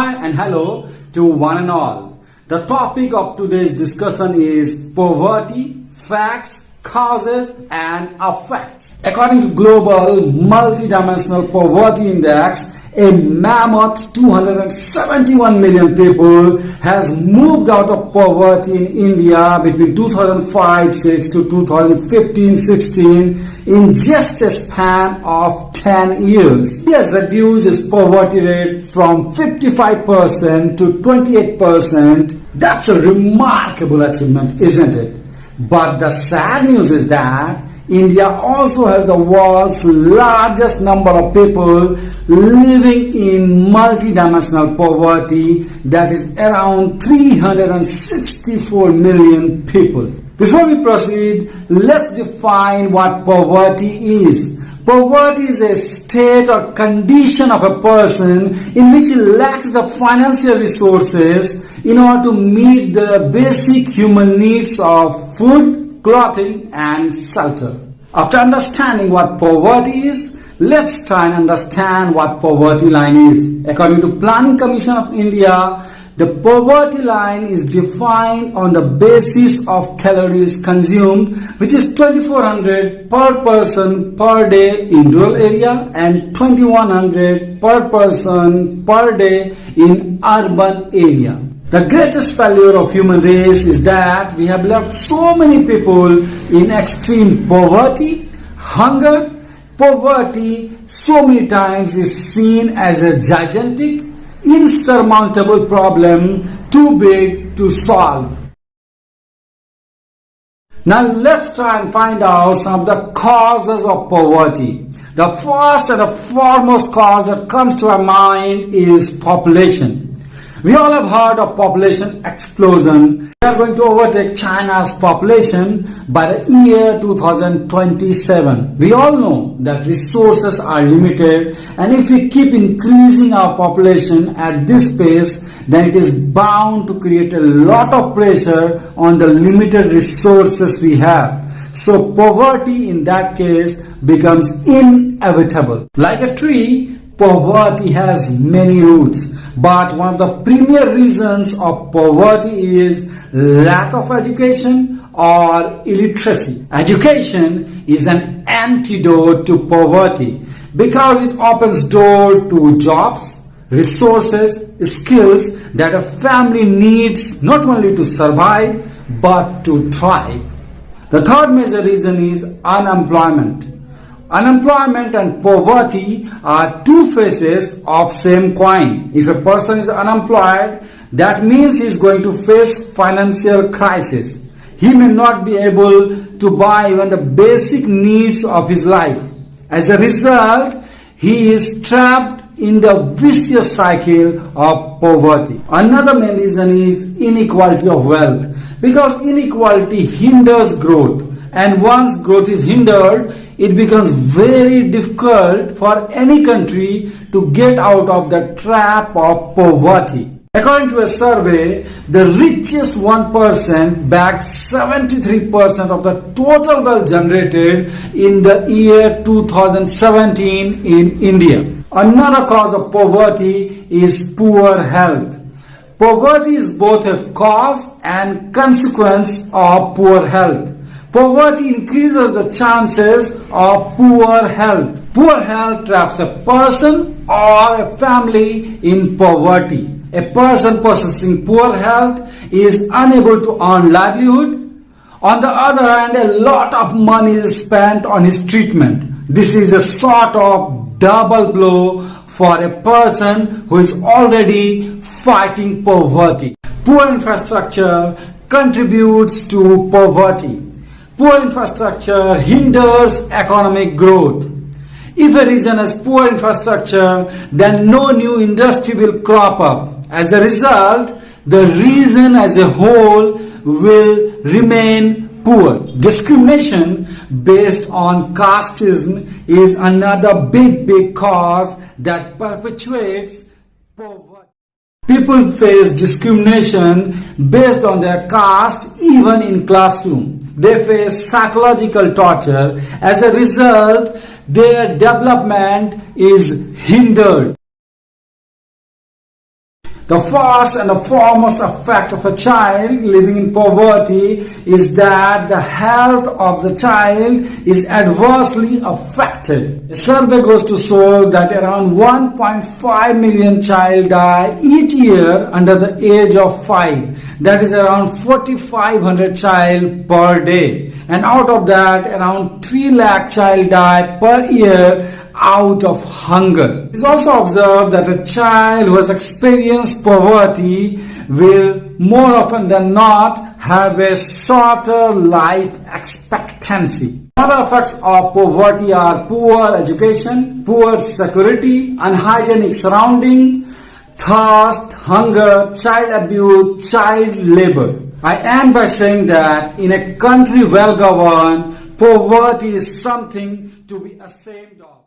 Hi and hello to one and all. The topic of today's discussion is poverty, facts, causes and effects. According to Global Multidimensional Poverty Index, a mammoth 271 million people has moved out of poverty in India between 2005-6 to 2015-16 in just a span of 10 years. India has reduced its poverty rate from 55% to 28%. That's a remarkable achievement, isn't it? But the sad news is that India also has the world's largest number of people living in multidimensional poverty, that is around 364 million people. Before we proceed, let's define what poverty is. Poverty is a state or condition of a person in which he lacks the financial resources in order to meet the basic human needs of food, clothing and shelter. After understanding what poverty is, let's try and understand what poverty line is. According to Planning Commission of India, the poverty line is defined on the basis of calories consumed, which is 2400 per person per day in rural area and 2100 per person per day in urban area. The greatest failure of human race is that we have left so many people in extreme poverty, hunger. Poverty so many times is seen as a gigantic, insurmountable problem too big to solve. Now let's try and find out some of the causes of poverty. The first and the foremost cause that comes to our mind is population. We all have heard of population explosion. We are going to overtake China's population by the year 2027. We all know that resources are limited, and if we keep increasing our population at this pace, then it is bound to create a lot of pressure on the limited resources we have. So poverty in that case becomes inevitable. Like a tree, poverty has many roots, but one of the premier reasons of poverty is lack of education or illiteracy. Education is an antidote to poverty because it opens door to jobs, resources, skills that a family needs not only to survive but to thrive. The third major reason is unemployment. Unemployment and poverty are two faces of same coin. If a person is unemployed, that means he is going to face financial crisis. He may not be able to buy even the basic needs of his life. As a result, he is trapped in the vicious cycle of poverty. Another main reason is inequality of wealth, because inequality hinders growth. And once growth is hindered, it becomes very difficult for any country to get out of the trap of poverty. According to a survey, the richest 1% backed 73% of the total wealth generated in the year 2017 in India. Another cause of poverty is poor health. Poverty is both a cause and consequence of poor health. Poverty increases the chances of poor health. Poor health traps a person or a family in poverty. A person possessing poor health is unable to earn livelihood. On the other hand, a lot of money is spent on his treatment. This is a sort of double blow for a person who is already fighting poverty. Poor infrastructure contributes to poverty. Poor infrastructure hinders economic growth. If a region has poor infrastructure, then no new industry will crop up. As a result, the region as a whole will remain poor. Discrimination based on casteism is another big cause that perpetuates poverty. People face discrimination based on their caste even in classroom. They face psychological torture. As a result, their development is hindered. The first and the foremost effect of a child living in poverty is that the health of the child is adversely affected. A survey goes to show that around 1.5 million child die each year under the age of 5. That is around 4,500 child per day. And out of that, around 3 lakh child die per year out of hunger. It is also observed that a child who has experienced poverty will more often than not have a shorter life expectancy. Other effects of poverty are poor education, poor security, unhygienic surrounding, thirst, hunger, child abuse, child labor. I end by saying that in a country well governed, poverty is something to be ashamed of.